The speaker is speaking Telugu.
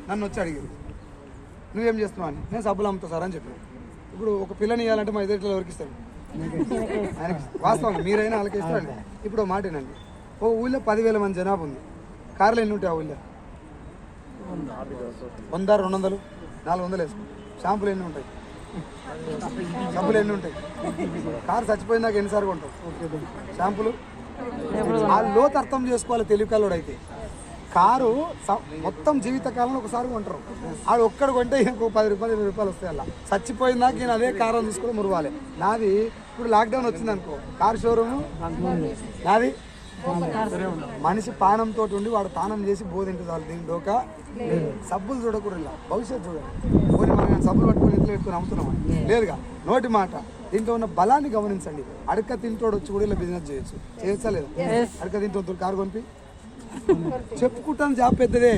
నన్ను వచ్చి అడిగారు నువ్వేం చేస్తున్నావు అని. నేను సబ్బులు అమ్ముతా సార్ అని చెప్పాను. ఇప్పుడు ఒక పిల్లని ఇవ్వాలంటే మా ఎదురు ఎవరికి ఇస్తారు? ఆయనకి వాస్తవం మీరైనా వాళ్ళకి ఇస్తారండి. ఇప్పుడు ఒక మాట ఏనండి, ఓ ఊళ్ళో 10,000 మంది జనాభా ఉంది. కార్లు ఎన్ని ఉంటాయి ఆ ఊళ్ళో? 100, 200, 400 వేసుకో. షాంపులు ఎన్ని ఉంటాయి? సబ్బులు ఎన్ని ఉంటాయి? కారు చచ్చిపోయిందాక ఎన్నిసార్లు ఉంటావు షాంపులు? ఆ లోతు అర్థం చేసుకోవాలి తెలివికల్లోడు అయితే. కారు మొత్తం జీవితకాలంలో ఒకసారి కొంటారు. ఆడు ఒక్కడు కొంటే ఇంకో 10 రూపాయలు 20 రూపాయలు వస్తాయి. అలా చచ్చిపోయిందాక నేను అదే కారు తీసుకొని మురవాలి. నాది ఇప్పుడు లాక్డౌన్ వచ్చింది అనుకో, కారు షోరూము నాది. మనిషి పానంతో ఉండి వాడు పానం చేసి బోధింటు చాలు. దీని డోకా సబ్బులు చూడకూడదు, ఇలా భవిష్యత్తు చూడాలి. పోనీ మనం సబ్బులు పట్టుకొని ఇంట్లో పెట్టుకొని అమ్ముతున్నామా? లేదుగా. నోటి మాట. దీంట్లో ఉన్న బలాన్ని గమనించండి. అడక తింటోడు వచ్చి కూడా ఇలా బిజినెస్ చేయొచ్చా లేదా? అడక తింటోడు కారు కొనిపి చెప్పుకుంటాను జాబ్ పెద్దదే.